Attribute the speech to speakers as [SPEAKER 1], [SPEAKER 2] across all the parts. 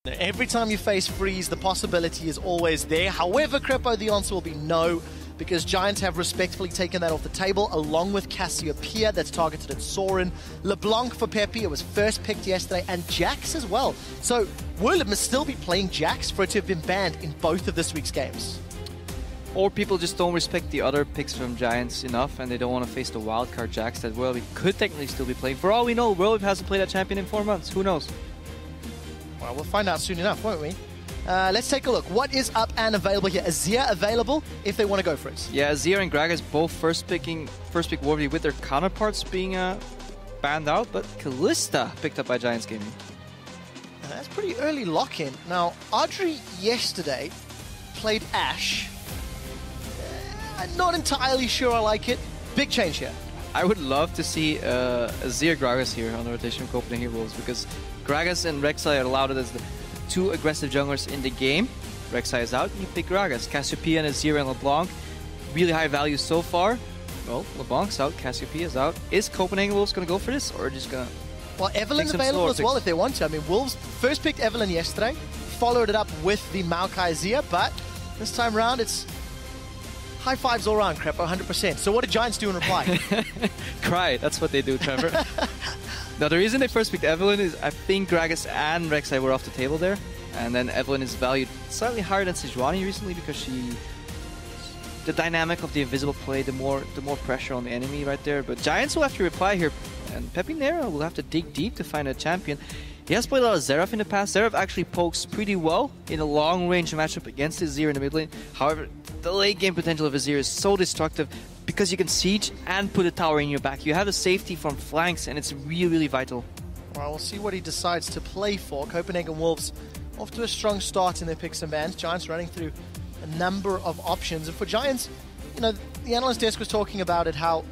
[SPEAKER 1] Every time you face freeze, the possibility is always there. However, Krepo, the answer will be no, because Giants have respectfully taken that off the table, along with Cassiopeia, that's targeted at Soren. LeBlanc for PePiiNeRO, it was first picked yesterday, and Jax as well. So Werlyb must still be playing Jax for it to have been banned in both of this week's games.
[SPEAKER 2] Or people just don't respect the other picks from Giants enough, and they don't want to face the wildcard Jax that Werlyb could technically still be playing. For all we know, Werlyb hasn't played that champion in 4 months. Who knows?
[SPEAKER 1] Well, we'll find out soon enough, won't we? Let's take a look. What is up and available here? Azir available if they want to go for it.
[SPEAKER 2] Yeah, Azir and Gragas both first pick Warby with their counterparts being banned out, but Kalista picked up by Giants Gaming.
[SPEAKER 1] That's pretty early lock-in. Now, Adryh yesterday played Ashe. I'm not entirely sure I like it. Big change here.
[SPEAKER 2] I would love to see Azir Gragas here on the rotation of Copenhagen Wolves, because Gragas and Rek'Sai are allowed as the two aggressive junglers in the game. Rek'Sai is out, you pick Gragas. Cassiopeia and Azir and LeBlanc, really high value so far. Well, LeBlanc's out, Cassiopeia is out. Is Copenhagen Wolves going to go for this, or just going to...
[SPEAKER 1] Well, Evelyn's available as well if they want to. I mean, Wolves first picked Evelyn yesterday, followed it up with the Maokai Azir, but this time around it's high fives all around, Krepo, 100%. So what did Giants do in reply?
[SPEAKER 2] Cry, that's what they do, Trevor. Now, the reason they first picked Evelyn is I think Gragas and Rek'Sai were off the table there. And then Evelyn is valued slightly higher than Sejuani recently because the dynamic of the invisible play, the more pressure on the enemy right there. But Giants will have to reply here, and PePiiNeRO will have to dig deep to find a champion. He has played a lot of Xerath in the past. Xerath actually pokes pretty well in a long-range matchup against Azir in the mid lane. However, the late-game potential of Azir is so destructive because you can siege and put a tower in your back. You have the safety from flanks, and it's really, really vital.
[SPEAKER 1] Well, we'll see what he decides to play for. Copenhagen Wolves off to a strong start in their picks and bans. Giants running through a number of options. And for Giants, you know, the analyst desk was talking about it, how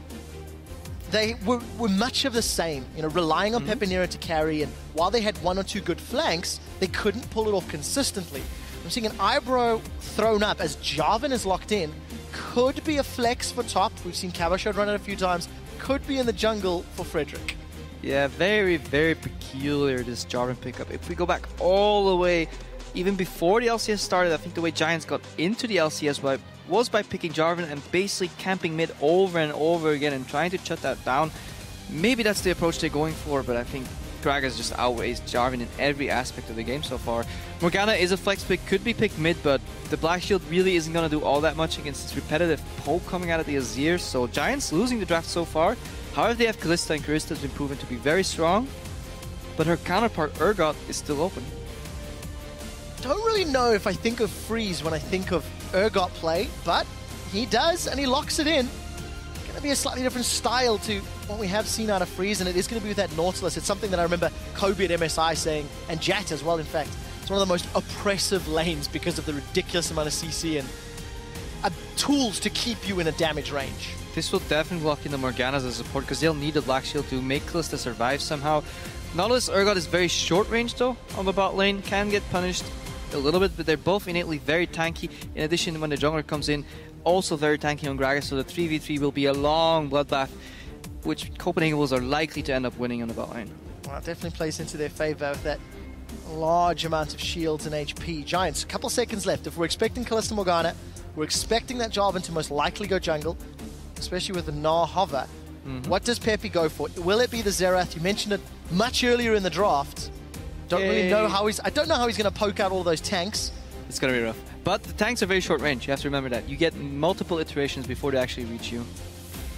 [SPEAKER 1] they were much of the same, you know, relying on PePiiNeRO to carry, and while they had one or two good flanks, they couldn't pull it off consistently. I'm seeing an eyebrow thrown up as Jarvan is locked in. Could be a flex for top. We've seen Cabochard run it a few times. Could be in the jungle for Frederick.
[SPEAKER 2] Yeah, very, very peculiar, this Jarvan pickup. If we go back all the way, even before the LCS started, I think the way Giants got into the LCS was by picking Jarvan and basically camping mid over and over again and trying to shut that down. Maybe that's the approach they're going for, but I think Gragas just outweighs Jarvan in every aspect of the game so far. Morgana is a flex pick, could be picked mid, but the Black Shield really isn't going to do all that much against this repetitive poke coming out of the Azir, so Giants losing the draft so far. However, they have Kalista, and Kalista has been proven to be very strong, but her counterpart Urgot is still open.
[SPEAKER 1] Don't really know if I think of freeze when I think of Urgot play, but he does, and he locks it in. Going to be a slightly different style to what we have seen out of freeze, and it is going to be with that Nautilus. It's something that I remember Kobe at MSI saying, and Jat as well, in fact. It's one of the most oppressive lanes because of the ridiculous amount of CC and tools to keep you in a damage range.
[SPEAKER 2] This will definitely lock in the Morganas as a support because they'll need the Black Shield to make Kalista survive somehow. Nautilus Urgot is very short range though on the bot lane, can get punished a little bit, but they're both innately very tanky. In addition, when the jungler comes in, also very tanky on Gragas, so the 3v3 will be a long bloodbath, which Copenhagen Wolves are likely to end up winning on the bot lane.
[SPEAKER 1] Well, it definitely plays into their favor with that large amount of shields and HP. Giants, a couple seconds left. If we're expecting Kalista Morgana, we're expecting that Jarvan to most likely go jungle, especially with the Gnar hover. What does PePiiNeRO go for? Will it be the Xerath? You mentioned it much earlier in the draft. Don't really know how I don't know how he's going to poke out all those tanks.
[SPEAKER 2] It's going to be rough. But the tanks are very short range. You have to remember that. You get multiple iterations before they actually reach you.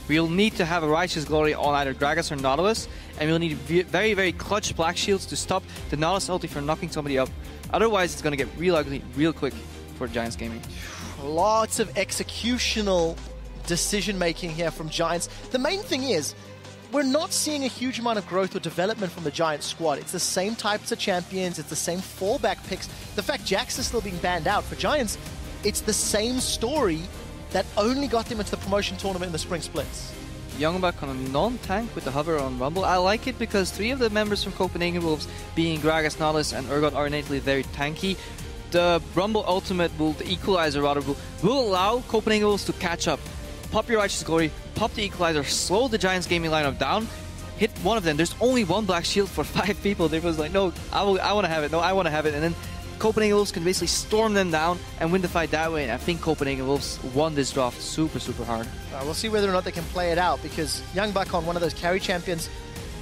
[SPEAKER 2] We'll need to have a Righteous Glory on either Gragas or Nautilus, and we'll need very, very clutch Black Shields to stop the Nautilus ulti from knocking somebody up. Otherwise, it's going to get real ugly real quick for Giants Gaming.
[SPEAKER 1] Lots of executional decision-making here from Giants. The main thing is, we're not seeing a huge amount of growth or development from the Giants squad. It's the same types of champions, it's the same fallback picks. The fact Jax is still being banned out for Giants, it's the same story that only got them into the promotion tournament in the spring splits.
[SPEAKER 2] YoungBuck on a non-tank with the hover on Rumble. I like it because 3 of the members from Copenhagen Wolves, being Gragas, Nautilus, and Urgot, are innately very tanky. The Rumble ultimate, the equalizer rather, will allow Copenhagen Wolves to catch up. Pop your Righteous Glory, pop the equalizer, slow the Giants gaming lineup down, hit one of them. There's only one black shield for 5 people. They was like, no, I want to have it. No, I want to have it. And then Copenhagen Wolves can basically storm them down and win the fight that way. And I think Copenhagen Wolves won this draft super, super hard.
[SPEAKER 1] We'll see whether or not they can play it out, because YoungBuck, on one of those carry champions,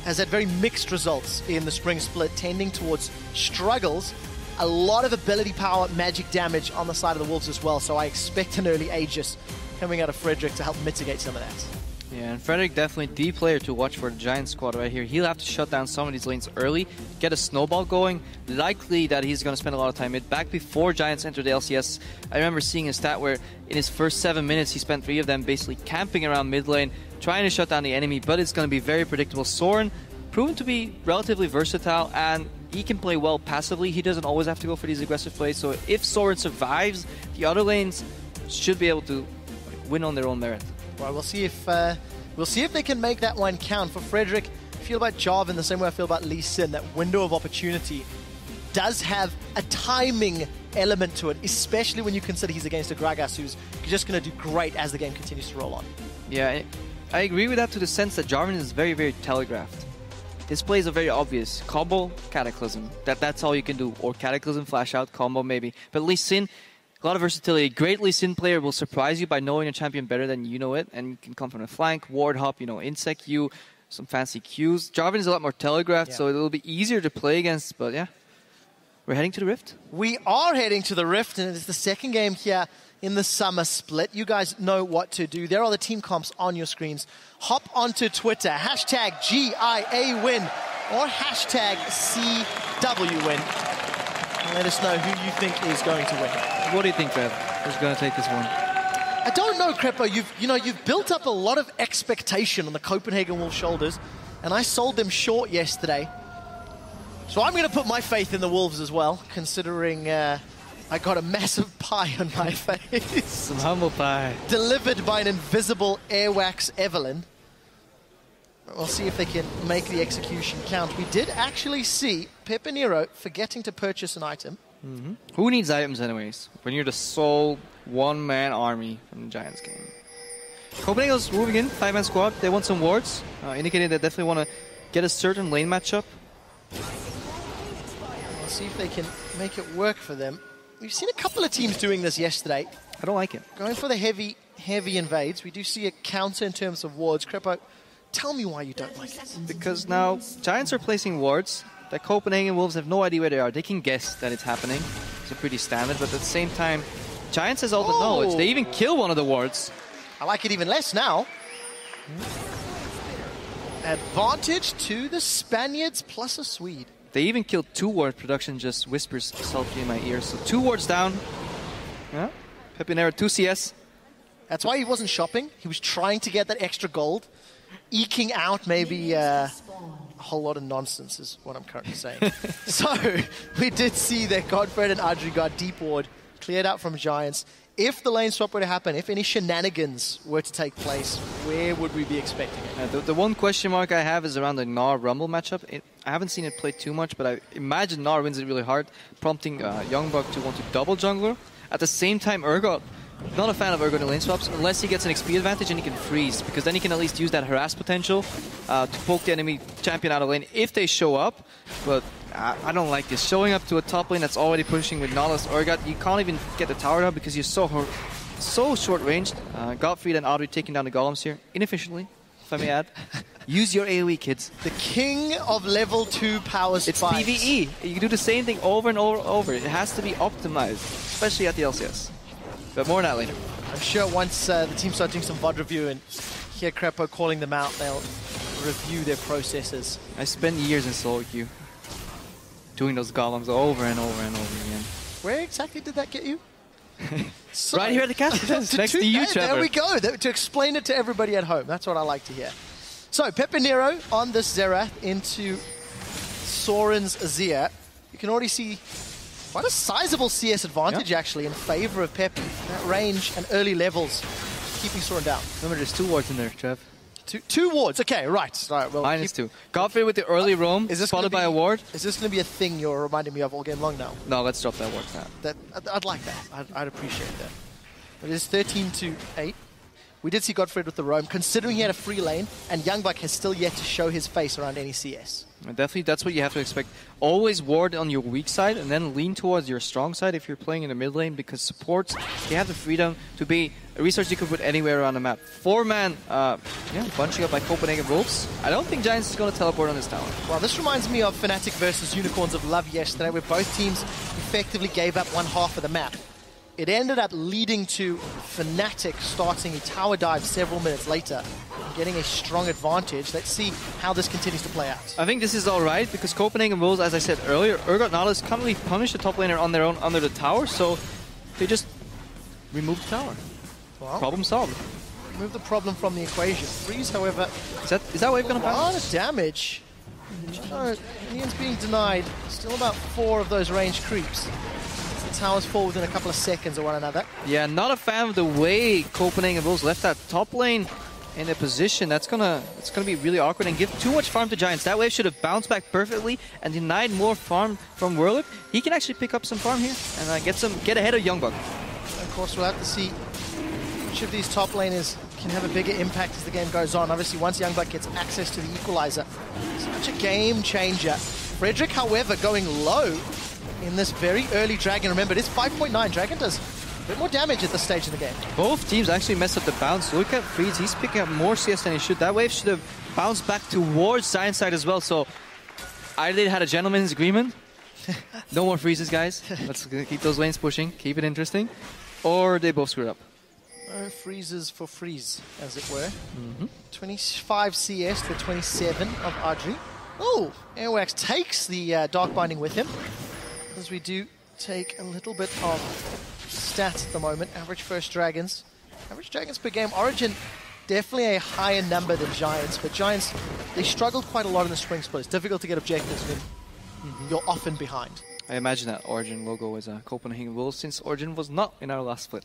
[SPEAKER 1] has had very mixed results in the spring split, tending towards struggles. A lot of ability power, magic damage on the side of the Wolves as well. So I expect an early Aegis coming out of Frederick to help mitigate some of that.
[SPEAKER 2] Yeah, and Frederick definitely the player to watch for the Giant squad right here. He'll have to shut down some of these lanes early, get a snowball going. Likely that he's going to spend a lot of time mid. Back before Giants entered the LCS, I remember seeing a stat where in his first 7 minutes, he spent 3 of them basically camping around mid lane, trying to shut down the enemy, but it's going to be very predictable. Soren, proven to be relatively versatile, and he can play well passively. He doesn't always have to go for these aggressive plays, so if Soren survives, the other lanes should be able to win on their own merit.
[SPEAKER 1] Well, we'll see if they can make that one count. For Frederick, I feel about Jarvan the same way I feel about Elise. That window of opportunity does have a timing element to it, especially when you consider he's against a Gragas who's just going to do great as the game continues to roll on.
[SPEAKER 2] Yeah, I agree with that to the sense that Jarvan is very, very telegraphed. His plays are very obvious. Combo, Cataclysm. That's all you can do. Or Cataclysm, flash out, combo maybe. But Lee Sin, a lot of versatility. A great Lee Sin player will surprise you by knowing your champion better than you know it. And you can come from the flank, ward hop, insect you, some fancy Qs. Jarvan is a lot more telegraphed, so it'll be easier to play against. But yeah, we're heading to the Rift.
[SPEAKER 1] We are heading to the Rift, and it is the second game here in the summer split. You guys know what to do. There are the team comps on your screens. Hop onto Twitter, hashtag GIA win or hashtag CW win. And let us know who you think is going to win.
[SPEAKER 2] What do you think, Trev? Who's going to take this one?
[SPEAKER 1] I don't know, Krepo. You've built up a lot of expectation on the Copenhagen Wolves shoulders, and I sold them short yesterday. So I'm going to put my faith in the Wolves as well, considering I got a massive pie on my face.
[SPEAKER 2] Some humble pie.
[SPEAKER 1] Delivered by an invisible Airwaks Evelyn. We'll see if they can make the execution count. We did actually see PePiiNeRO forgetting to purchase an item.
[SPEAKER 2] Mm-hmm. Who needs items anyways, when you're the sole one-man army from the Giants game? Copenhagen's moving in, 5-man squad. They want some wards, indicating they definitely want to get a certain lane matchup.
[SPEAKER 1] We'll see if they can make it work for them. We've seen a couple of teams doing this yesterday.
[SPEAKER 2] I don't like it.
[SPEAKER 1] Going for the heavy invades. We do see a counter in terms of wards. Krepo, tell me why you don't like it.
[SPEAKER 2] Because now Giants are placing wards. The Copenhagen Wolves have no idea where they are. They can guess that it's happening. It's a pretty standard, but at the same time, Giants has all the knowledge. They even kill one of the wards.
[SPEAKER 1] I like it even less now. Advantage to the Spaniards plus a Swede.
[SPEAKER 2] They even killed 2 ward. Production just whispers sulky in my ear. So 2 wards down. Yeah. PePiiNeRO 2 CS.
[SPEAKER 1] That's why he wasn't shopping. He was trying to get that extra gold. Eking out maybe a whole lot of nonsense is what I'm currently saying. So we did see that GODFRED and Adryh got deep ward, cleared out from Giants. If the lane swap were to happen, if any shenanigans were to take place, where would we be expecting it?
[SPEAKER 2] The one question mark I have is around the Gnar Rumble matchup. I haven't seen it play too much, but I imagine Gnar wins it really hard, prompting YoungBuck to want to double jungler. At the same time, Urgot, not a fan of Urgot in lane swaps, unless he gets an XP advantage and he can freeze, because then he can at least use that harass potential to poke the enemy champion out of lane if they show up. But I don't like this. Showing up to a top lane that's already pushing with Nautilus Urgot, you can't even get the tower down because you're so short-ranged. GODFRED and Adryh taking down the golems here, inefficiently, if I may add. Use your AoE, kids.
[SPEAKER 1] The king of level 2 power spikes.
[SPEAKER 2] It's PvE. You can do the same thing over and over. It has to be optimized, especially at the LCS. But more on that later.
[SPEAKER 1] I'm sure once the team start doing some VOD review and hear Krepo calling them out, they'll review their processes.
[SPEAKER 2] I spent years in solo queue doing those golems over and over and over again.
[SPEAKER 1] Where exactly did that get you?
[SPEAKER 2] Right here at the castle, next to you, Trevor.
[SPEAKER 1] There we go. To explain it to everybody at home. That's what I like to hear. So, PePiiNeRO on this Xerath into Soren's Azir. You can already see quite a sizable CS advantage, actually, in favor of Pepi. That range and early levels keeping Soren down.
[SPEAKER 2] Remember, there's 2 wards in there, Trev.
[SPEAKER 1] Two wards. Okay, right. All right, well,
[SPEAKER 2] -2. GODFRED with the early roam, followed by a ward.
[SPEAKER 1] Is this going to be a thing you're reminding me of all game long now?
[SPEAKER 2] No, let's drop that ward now.
[SPEAKER 1] I'd like that. I'd appreciate that. It is 13-8. We did see GODFRED with the roam, considering he had a free lane, and YoungBuck has still yet to show his face around any CS.
[SPEAKER 2] And definitely, that's what you have to expect. Always ward on your weak side, and then lean towards your strong side if you're playing in the mid lane, because supports, they have the freedom to be a resource you could put anywhere around the map. 4-man, bunching up by Copenhagen Wolves. I don't think Giants is going to teleport on this tower.
[SPEAKER 1] Well, this reminds me of Fnatic versus Unicorns of Love yesterday, where both teams effectively gave up one half of the map. It ended up leading to Fnatic starting a tower dive several minutes later and getting a strong advantage. Let's see how this continues to play out.
[SPEAKER 2] I think this is alright, because Copenhagen Wolves, as I said earlier, Urgot Nautilus can't really punish the top laner on their own under the tower, so they just remove the tower.
[SPEAKER 1] Well,
[SPEAKER 2] problem solved.
[SPEAKER 1] Remove the problem from the equation. Freeze, however...
[SPEAKER 2] Is that wave going to
[SPEAKER 1] bounce? A lot
[SPEAKER 2] bounce?
[SPEAKER 1] of damage. Minions being denied. Still about 4 of those ranged creeps. The towers fall within a couple of seconds of one another.
[SPEAKER 2] Yeah, not a fan of the way Copenhagen Wolves left that top lane in a position. It's gonna be really awkward and give too much farm to Giants. That wave should have bounced back perfectly and denied more farm from Werlyb. He can actually pick up some farm here and get ahead of YoungBuck.
[SPEAKER 1] Of course, we'll have to see which of these top laners can have a bigger impact as the game goes on. Obviously, once YoungBuck gets access to the equalizer, such a game changer. Frederick, however, going low in this very early Dragon. Remember, it is 5.9. Dragon does a bit more damage at this stage in the game.
[SPEAKER 2] Both teams actually messed up the bounce. Look at Freeze. He's picking up more CS than he should. That wave should have bounced back towards Giant side as well. So either they had a gentleman's agreement. No more freezes, guys. Let's keep those lanes pushing. Keep it interesting. Or they both screwed up.
[SPEAKER 1] No freezes for freeze, as it were. 25 CS to 27 of Adryh. Oh, Airwaks takes the Dark Binding with him. As we do take a little bit of stats at the moment. Average first Dragons. Average Dragons per game. Origin, definitely a higher number than Giants, but Giants, they struggled quite a lot in the spring split. It's difficult to get objectives when you're often behind.
[SPEAKER 2] I imagine that Origin logo is a Copenhagen Wolves, since Origin was not in our last split.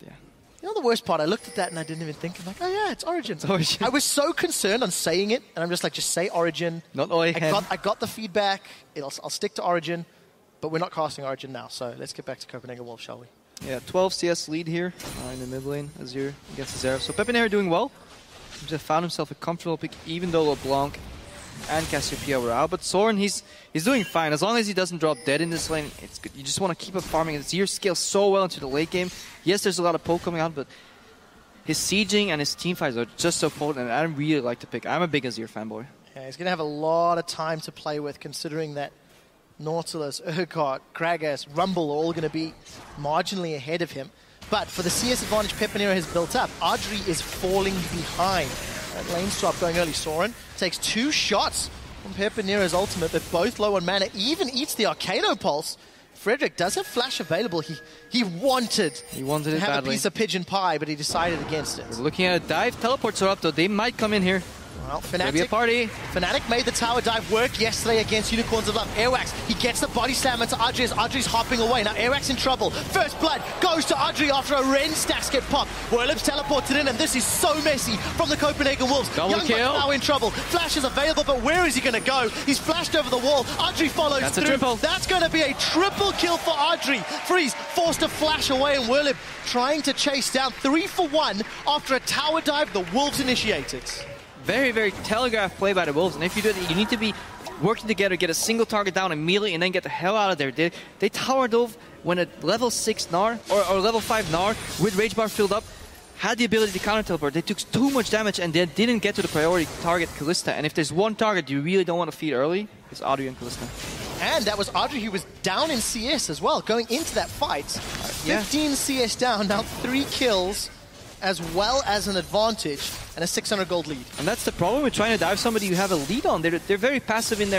[SPEAKER 2] Yeah.
[SPEAKER 1] You know the worst part? I looked at that and I didn't even think. I'm like, oh yeah, it's Origin.
[SPEAKER 2] It's Origin.
[SPEAKER 1] I was so concerned on saying it, and I'm just like, just say Origin.
[SPEAKER 2] Not Origin.
[SPEAKER 1] I got the feedback. I'll stick to Origin, but we're not casting Origin now. So let's get back to Copenhagen Wolves, shall we?
[SPEAKER 2] Yeah, 12 CS lead here in the mid lane, Azure against Azera. So PePiiNeRO doing well. He just found himself a comfortable pick, even though LeBlanc and Cassiopeia were out. But Soren, he's doing fine. As long as he doesn't drop dead in this lane, it's good. You just want to keep up farming. Azir scales so well into the late game. Yes, there's a lot of poke coming out, but his sieging and his team fights are just so potent, and I really like to pick. I'm a big Azir fanboy.
[SPEAKER 1] Yeah, he's going to have a lot of time to play with, considering that Nautilus, Urgot, Gragas, Rumble are all going to be marginally ahead of him. But for the CS advantage PePiiNeRO has built up, Adryh is falling behind. That lane swap going early. Soren takes 2 shots from PePiiNeRO's ultimate, but both low on mana. Even eats the Arcano Pulse. Frederick does have flash available. He wanted
[SPEAKER 2] it
[SPEAKER 1] to have
[SPEAKER 2] badly.
[SPEAKER 1] a piece of pigeon pie, but he decided against it.
[SPEAKER 2] We're looking at a dive. Teleports are up, though. They might come in here.
[SPEAKER 1] Well,
[SPEAKER 2] Maybe a party.
[SPEAKER 1] Fnatic made the tower dive work yesterday against Unicorns of Love. Airwaks, he gets the body slam into Adryh as Adryh's hopping away. Now Airwaks in trouble. First blood goes to Adryh after a Ren stacks get popped. Werlyb's teleported in, and this is so messy from the Copenhagen Wolves.
[SPEAKER 2] Double kill.
[SPEAKER 1] now in trouble. Flash is available, but where is he going to go? He's flashed over the wall. Adryh follows
[SPEAKER 2] That's
[SPEAKER 1] through.
[SPEAKER 2] A triple.
[SPEAKER 1] That's going to be a triple kill for Adryh. Freeze forced to flash away, and Werlyb trying to chase down 3 for 1 after a tower dive the Wolves initiated.
[SPEAKER 2] Very, very telegraphed play by the Wolves, and if you do it, you need to be working together, get a single target down immediately, and then get the hell out of there. They towered over when a level 6 Gnar, or level 5 Gnar, with Rage Bar filled up, had the ability to counter teleport. They took too much damage, and they didn't get to the priority target, Kalista. And if there's one target you really don't want to feed early, it's Adryh and Kalista.
[SPEAKER 1] And that was Adryh, who was down in CS as well, going into that fight. 15 CS down, now 3 kills, as well as an advantage and a 600 gold lead.
[SPEAKER 2] And that's the problem with trying to dive somebody you have a lead on. They're very passive in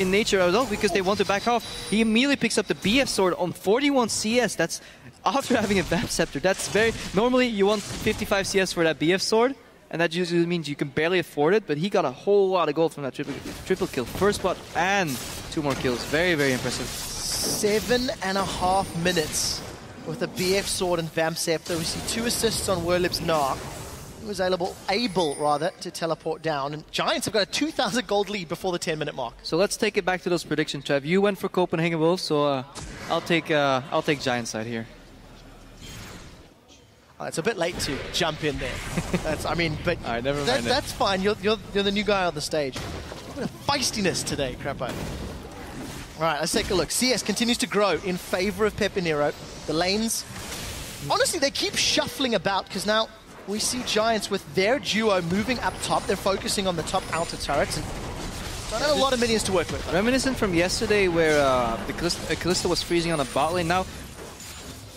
[SPEAKER 2] nature as well, because they want to back off. He immediately picks up the BF sword on 41 CS. That's after having a Vamp Scepter. That's very... Normally you want 55 CS for that BF sword, and that usually means you can barely afford it, but he got a whole lot of gold from that triple kill. First spot and 2 more kills. Very, very impressive.
[SPEAKER 1] 7.5 minutes with a BF sword and Vamp Scepter. We see 2 assists on Werlyb's Gnar. He was able to teleport down. And Giants have got a 2,000 gold lead before the 10-minute mark.
[SPEAKER 2] So let's take it back to those predictions, Trev. You went for Copenhagen Wolves, so I'll take Giant side here.
[SPEAKER 1] It's a bit late to jump in there. I mean, but
[SPEAKER 2] right, never mind
[SPEAKER 1] that's fine. You're the new guy on the stage. A bit of feistiness today, Krepo. All right, let's take a look. CS continues to grow in favor of PePiiNeRO. The lanes, honestly, they keep shuffling about because now we see Giants with their duo moving up top. They're focusing on the top outer turrets and don't have a lot of minions to work with.
[SPEAKER 2] Reminiscent from yesterday where the Kalista was freezing on the bot lane. Now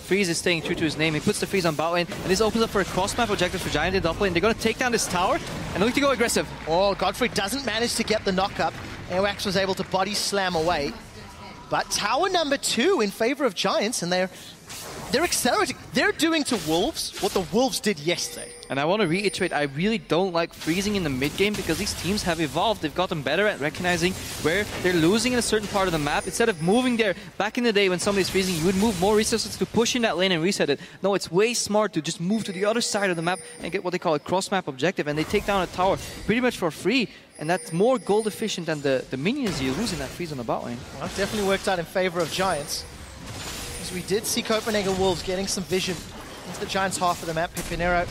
[SPEAKER 2] Freeze is staying true to his name. He puts the freeze on bot lane, and this opens up for a cross-map objective for Giant in top lane. They're going to take down this tower and look to go aggressive.
[SPEAKER 1] Oh, GODFRED doesn't manage to get the knock-up. Airwaks was able to body slam away. But tower number 2 in favor of Giants, and they're accelerating. They're doing to Wolves what the Wolves did yesterday.
[SPEAKER 2] And I want to reiterate, I really don't like freezing in the mid-game because these teams have evolved. They've gotten better at recognizing where they're losing in a certain part of the map. Instead of moving there, back in the day when somebody's freezing, you would move more resources to push in that lane and reset it. No, it's way smart to just move to the other side of the map and get what they call a cross-map objective. And they take down a tower pretty much for free. And that's more gold efficient than the minions you lose in that freeze on the bot lane.
[SPEAKER 1] Well, that definitely worked out in favor of Giants. As we did see Copenhagen Wolves getting some vision into the Giants' half of the map. PePiiNeRO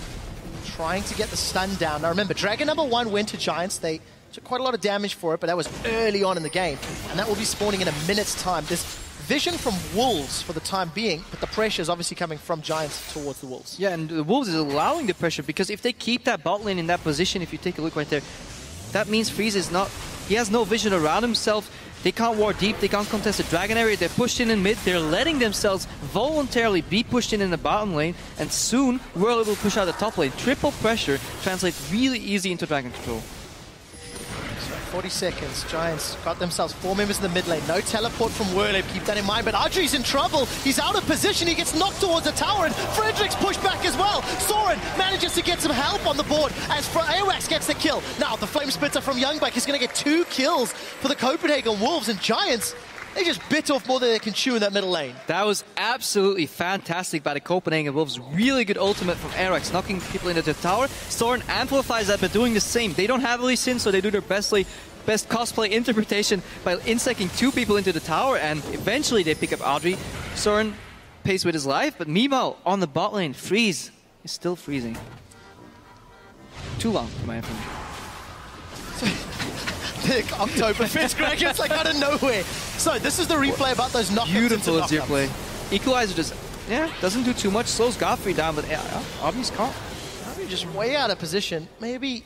[SPEAKER 1] trying to get the stun down. Now remember, Dragon number 1 went to Giants. They took quite a lot of damage for it, but that was early on in the game. And that will be spawning in a minute's time. There's vision from Wolves for the time being, but the pressure is obviously coming from Giants towards the Wolves.
[SPEAKER 2] Yeah, and the Wolves is allowing the pressure because if they keep that bot lane in that position, if you take a look right there, that means Freeze is not... He has no vision around himself. They can't ward deep, they can't contest the Dragon area, they're pushed in mid, they're letting themselves voluntarily be pushed in the bottom lane, and soon Werlyb will push out the top lane. Triple pressure translates really easy into Dragon control.
[SPEAKER 1] 40 seconds. Giants got themselves 4 members in the mid lane. No teleport from Werlyb, keep that in mind. But Adryh's in trouble. He's out of position. He gets knocked towards the tower, and Frederick's pushed back as well. Soren manages to get some help on the board as Airwaks gets the kill. Now, the Flame Splitter from YoungBuck is going to get 2 kills for the Copenhagen Wolves, and Giants, they just bit off more than they can chew in that middle lane.
[SPEAKER 2] That was absolutely fantastic by the Copenhagen Wolves. Really good ultimate from Airwaks, knocking people into the tower. Soren amplifies that by doing the same. They don't have Elise in, so they do their best cosplay interpretation by insecting 2 people into the tower, and eventually they pick up Adryh. Soren pays with his life, but meanwhile, on the bot lane, Freeze is still freezing. Too long, in my opinion.
[SPEAKER 1] Big Oktoberfest, Greg, it's like out of nowhere. So this is the replay about those knockouts.
[SPEAKER 2] Beautiful is your play. Equalizer just, doesn't do too much, slows GODFRED down, but Adryh's can't.
[SPEAKER 1] Adryh just way out of position. Maybe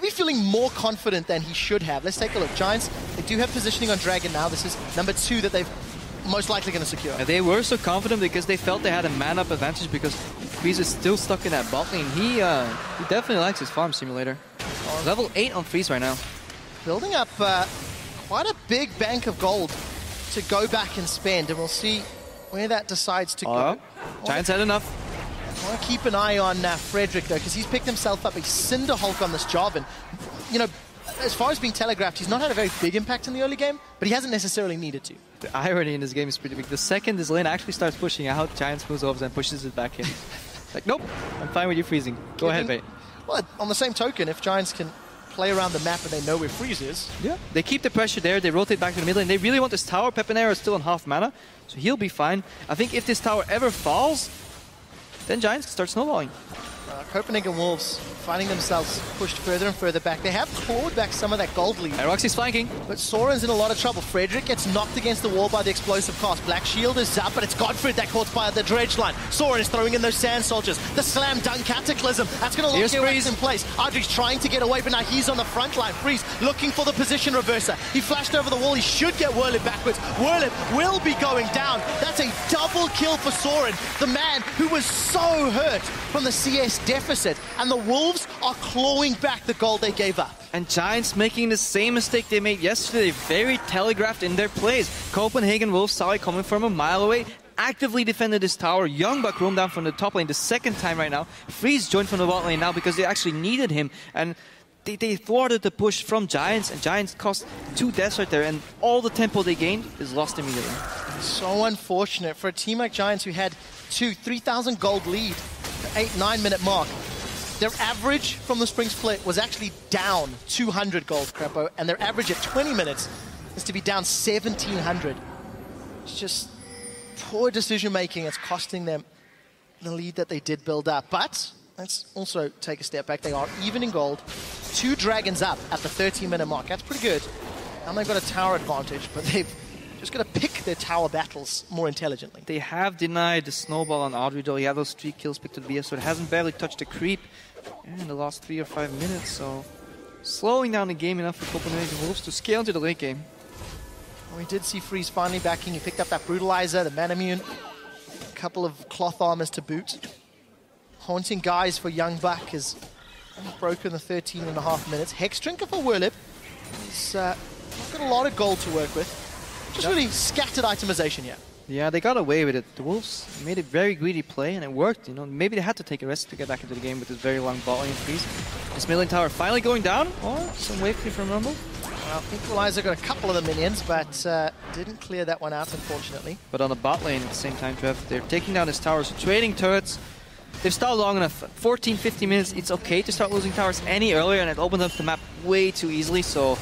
[SPEAKER 1] feeling more confident than he should have. Let's take a look. Giants, they do have positioning on Dragon now. This is number 2 that they've most likely going to secure.
[SPEAKER 2] And they were so confident because they felt they had a man-up advantage because Freeze is still stuck in that bot lane. He definitely likes his farm simulator. Level 8 on Freeze right now.
[SPEAKER 1] Building up quite a big bank of gold to go back and spend, and we'll see where that decides to go.
[SPEAKER 2] Giants had enough.
[SPEAKER 1] I want to keep an eye on Frederick, though, because he's picked himself up a Cinder Hulk on this job. And, you know, as far as being telegraphed, he's not had a very big impact in the early game, but he hasn't necessarily needed to.
[SPEAKER 2] The irony in this game is pretty big. The second this lane actually starts pushing out, Giants moves over and pushes it back in. Like, nope, I'm fine with you freezing. Go ahead, mate.
[SPEAKER 1] Well, on the same token, if Giants can play around the map and they know where Freeze is.
[SPEAKER 2] Yeah, they keep the pressure there, they rotate back to the middle, and they really want this tower. PePiiNeRO is still on half mana, so he'll be fine. I think if this tower ever falls, then Giants start snowballing.
[SPEAKER 1] Copenhagen Wolves finding themselves pushed further and further back. They have clawed back some of that gold lead.
[SPEAKER 2] Airwaks is flanking.
[SPEAKER 1] But Soren's in a lot of trouble. Frederick gets knocked against the wall by the explosive cast. Black Shield is up, but it's GODFRED that caught by the dredge line. Soren is throwing in those Sand Soldiers. The Slam Dunk Cataclysm. That's going to lock Airwaks in place. Adryh's trying to get away, but now he's on the front line. Freeze looking for the position reverser. He flashed over the wall. He should get Werlyb backwards. Werlyb will be going down. That's a double kill for Soren, the man who was so hurt from the CS deficit. And the Wolves are clawing back the gold they gave up.
[SPEAKER 2] And Giants making the same mistake they made yesterday, very telegraphed in their plays. Copenhagen Wolves saw it coming from a mile away, actively defended this tower. YoungBuck roamed down from the top lane the second time right now. Freeze joined from the bot lane now because they actually needed him. And they thwarted the push from Giants, and Giants cost 2 deaths right there, and all the tempo they gained is lost immediately.
[SPEAKER 1] So unfortunate for a team like Giants who had 3,000 gold lead, the 8-9 minute mark. Their average from the spring split was actually down 200 gold, Krepo, and their average at 20 minutes is to be down 1,700. It's just poor decision making. It's costing them the lead that they did build up. But let's also take a step back. They are even in gold. 2 dragons up at the 13-minute mark. That's pretty good. And they've got a tower advantage, but they've just got to pick their tower battles more intelligently.
[SPEAKER 2] They have denied the snowball on Adryh, though. He had those 3 kills picked at the BS, so it hasn't barely touched the creep in the last 3 or 5 minutes. So slowing down the game enough for Copenhagen Wolves to scale into the late game.
[SPEAKER 1] We did see Freeze finally backing. He picked up that Brutalizer, the Manamune, a couple of cloth armors to boot. Haunting Guys for YoungBuck is broken the 13.5 minutes. Hex Drinker for Werlyb. He's got a lot of gold to work with. Just really scattered itemization here.
[SPEAKER 2] Yeah, they got away with it. The Wolves made a very greedy play, and it worked. You know, maybe they had to take a risk to get back into the game with this very long bot lane freeze. This mid lane tower finally going down, or some wave clear from Rumble.
[SPEAKER 1] Well, Equalizer got a couple of the minions, but didn't clear that one out, unfortunately.
[SPEAKER 2] But on the bot lane at the same time, Trev, they're taking down his towers, trading turrets. They've stalled long enough. 14, 15 minutes, it's okay to start losing towers any earlier, and it opens up the map way too easily, so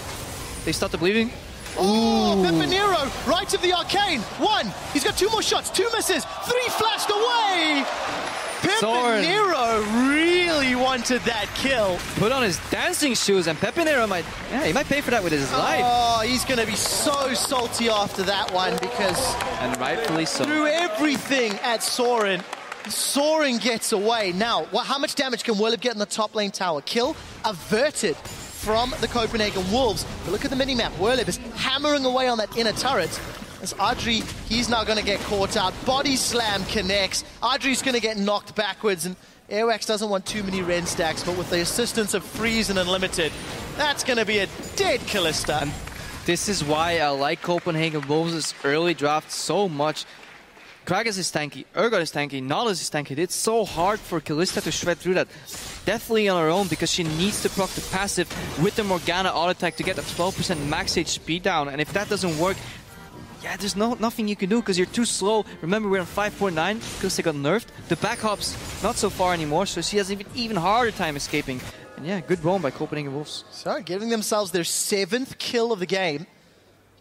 [SPEAKER 2] they started believing.
[SPEAKER 1] Oh, PePiiNeRO, right of the arcane. 1, he's got 2 more shots, 2 misses, 3 flashed away. PePiiNeRO really wanted that kill.
[SPEAKER 2] Put on his dancing shoes, and PePiiNeRO might pay for that with his life.
[SPEAKER 1] Oh, he's going to be so salty after that one because...
[SPEAKER 2] And rightfully so.
[SPEAKER 1] Threw everything at Soren. Soren gets away. Now, how much damage can Werlyb get in the top lane tower? Kill averted from the Copenhagen Wolves. But look at the minimap. Werlyb is hammering away on that inner turret. As Adryh, he's now going to get caught out. Body slam connects. Adryh's going to get knocked backwards, and Airwaks doesn't want too many Ren stacks, but with the assistance of Freeze and Unlimited, that's going to be a dead Kalista.
[SPEAKER 2] And this is why I like Copenhagen Wolves' early draft so much. Gragas is tanky, Urgot is tanky, Nautilus is tanky. It's so hard for Kalista to shred through that. Definitely on her own, because she needs to proc the passive with the Morgana auto attack to get that 12% max HP down. And if that doesn't work, yeah, there's nothing you can do because you're too slow. Remember, we're on 5.9 because they got nerfed. The back hop's not so far anymore, so she has an even harder time escaping. And yeah, good roam by Copenhagen Wolves.
[SPEAKER 1] So, giving themselves their 7th kill of the game.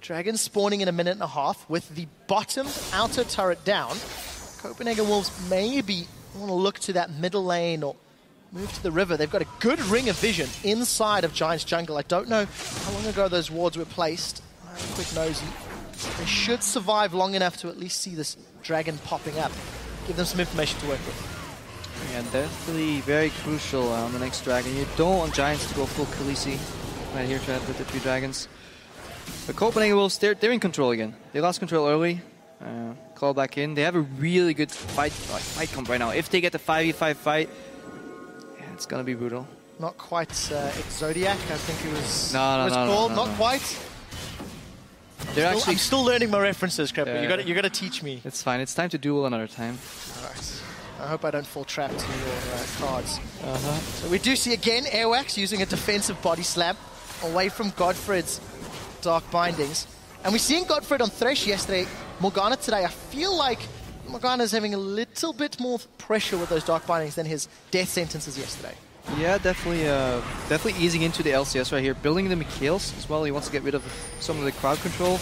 [SPEAKER 1] Dragons spawning in a minute and a half with the bottom outer turret down. Copenhagen Wolves maybe want to look to that middle lane or move to the river. They've got a good ring of vision inside of Giants jungle. I don't know how long ago those wards were placed. Quick nosy. They should survive long enough to at least see this dragon popping up. Give them some information to work with.
[SPEAKER 2] Yeah, definitely very crucial on the next dragon. You don't want Giants to go full Khaleesi right here, Chad, with the 3 dragons. But Copenhagen Wolves, they're in control again. They lost control early. Call back in. They have a really good fight comp right now. If they get the 5v5 fight, yeah, it's gonna be brutal.
[SPEAKER 1] Not quite Zodiac, I think it was.
[SPEAKER 2] No,
[SPEAKER 1] not quite. I'm still learning my references, Krepo.
[SPEAKER 2] Yeah.
[SPEAKER 1] You gotta teach me.
[SPEAKER 2] It's fine. It's time to duel another time.
[SPEAKER 1] All right. I hope I don't fall trapped to your cards. So we do see again Airwaks using a defensive body slam away from GODFRED's Dark Bindings. And we're seeing GODFRED on Thresh yesterday, Morgana today. I feel like Morgana's having a little bit more pressure with those Dark Bindings than his death sentences yesterday.
[SPEAKER 2] Yeah, definitely easing into the LCS right here. Building the Mikhails as well. He wants to get rid of some of the crowd control.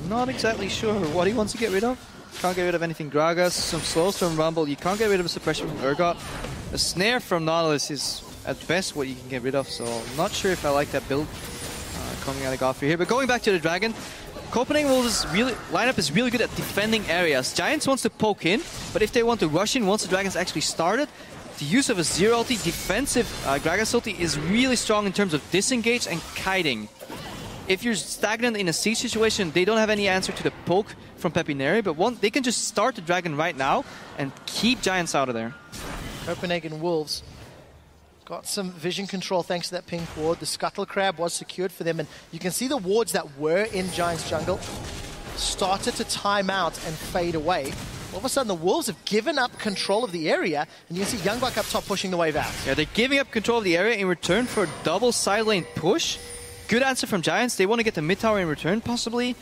[SPEAKER 2] Not exactly sure what he wants to get rid of. Can't get rid of anything Gragas, some slows from Rumble. You can't get rid of a suppression from Urgot. A snare from Nautilus is at best what you can get rid of, so I'm not sure if I like that build coming out of Godfrey here. But going back to the Dragon, Copenhagen Wolves' lineup is really good at defending areas. Giants wants to poke in, but if they want to rush in once the Dragons actually started, the use of a zero ulti, defensive Gragas ulti is really strong in terms of disengage and kiting. If you're stagnant in a siege situation, they don't have any answer to the poke from PePiiNeRO, but they can just start the Dragon right now and keep Giants out of there.
[SPEAKER 1] Copenhagen Wolves got some vision control thanks to that pink ward. The Scuttle Crab was secured for them, and you can see the wards that were in Giants jungle started to time out and fade away. All of a sudden, the Wolves have given up control of the area, and you can see YoungBuck up top pushing the wave out. Yeah,
[SPEAKER 2] they're giving up control of the area in return for a double side lane push. Good answer from Giants. They want to get the mid tower in return, possibly.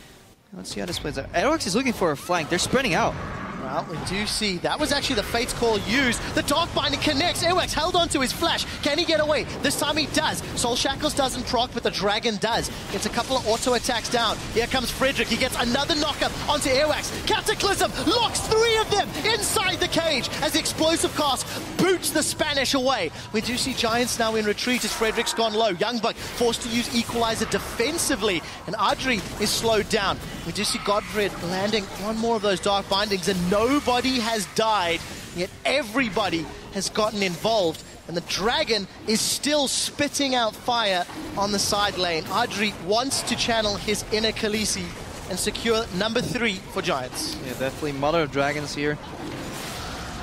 [SPEAKER 2] Let's see how this plays out. Airwaks is looking for a flank. They're spreading out.
[SPEAKER 1] Well, we do see that was actually the Fate's Call used. The Dark Binding connects. Airwaks held onto his flash. Can he get away? This time he does. Soul Shackles doesn't proc, but the Dragon does. Gets a couple of auto attacks down. Here comes Frederick. He gets another knockup onto Airwaks. Cataclysm locks 3 of them inside the cage as the explosive cast boots the Spanish away. We do see Giants now in retreat as Frederick's gone low. YoungBuck forced to use Equalizer defensively, and Adryh is slowed down. We do see GODFRED landing one more of those Dark Bindings, and nobody has died, yet everybody has gotten involved, and the Dragon is still spitting out fire on the side lane. Adryh wants to channel his inner Khaleesi and secure number 3 for Giants.
[SPEAKER 2] Yeah, definitely Mother of Dragons here.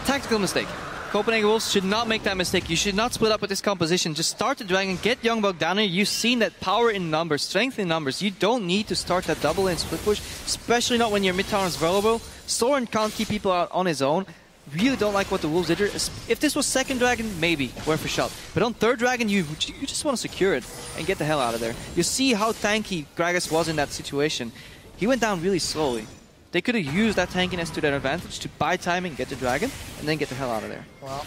[SPEAKER 2] Tactical mistake. Copenhagen Wolves should not make that mistake. You should not split up with this composition. Just start the Dragon, get YoungBuck down here. You've seen that power in numbers, strength in numbers. You don't need to start that double lane split push, especially not when your mid tower is vulnerable. Soren can't keep people out on his own. Really don't like what the Wolves did here. If this was second Dragon, maybe, worth a shot. But on third Dragon, you just want to secure it and get the hell out of there. You see how tanky Gragas was in that situation. He went down really slowly. They could have used that tankiness to their advantage to buy timing, get the Dragon, and then get the hell out of there.
[SPEAKER 1] Well,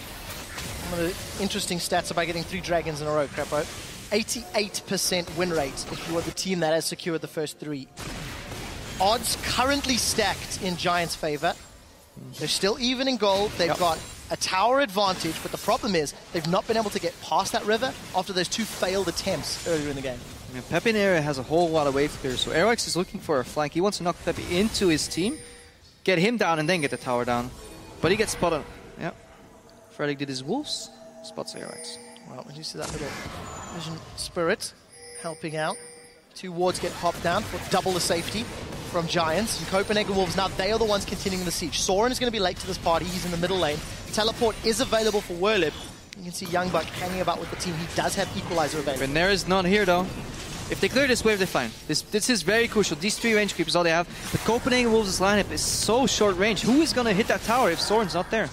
[SPEAKER 1] one of the interesting stats about getting 3 Dragons in a row, Krepo. 88% win rate if you are the team that has secured the first 3. Odds currently stacked in Giants' favor. They're still even in gold. They've got a tower advantage, but the problem is they've not been able to get past that river after those 2 failed attempts earlier in the game.
[SPEAKER 2] Yeah, PePiiNeRO has a whole lot of wave clear, so Airwaks is looking for a flank. He wants to knock Pepi into his team, get him down, and then get the tower down. But he gets spotted. Yeah. Frederick did his Wolves, spots Airwaks.
[SPEAKER 1] Well, did you see that little Vision Spirit helping out? 2 wards get popped down for double the safety from Giants. And Copenhagen Wolves, now they are the ones continuing the siege. Soren is going to be late to this party. He's in the middle lane. Teleport is available for Werlyb. You can see YoungBuck hanging about with the team. He does have Equalizer available.
[SPEAKER 2] But is not here, though. If they clear this wave, they're fine. This is very crucial. These 3 range creeps, all they have. The Copenhagen Wolves' lineup is so short range. Who is going to hit that tower if Soren's not there?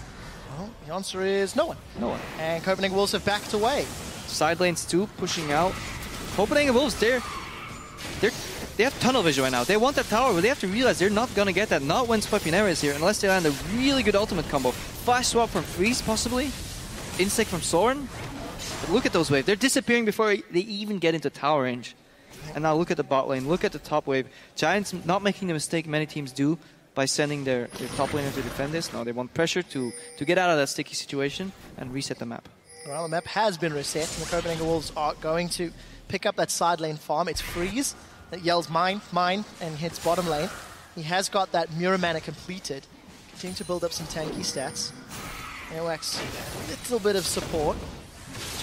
[SPEAKER 1] Well, the answer is no one.
[SPEAKER 2] No one.
[SPEAKER 1] And Copenhagen Wolves have backed away.
[SPEAKER 2] Side lanes too, pushing out. Copenhagen Wolves, they have tunnel vision right now. They want that tower, but they have to realize they're not going to get that. Not when PePiiNeRO is here, unless they land a really good ultimate combo. Flash swap from Freeze, possibly. Insect from Soren. But look at those waves. They're disappearing before they even get into tower range. And now look at the bot lane. Look at the top wave. Giants not making the mistake many teams do by sending their top laner to defend this. No, they want pressure to get out of that sticky situation and reset the map.
[SPEAKER 1] Well, the map has been reset, and the Copenhagen Wolves are going to pick up that side lane farm. It's Freeze that yells mine, mine, and hits bottom lane. He has got that Mirror Mana completed. Continuing to build up some tanky stats. Airwaks, a little bit of support.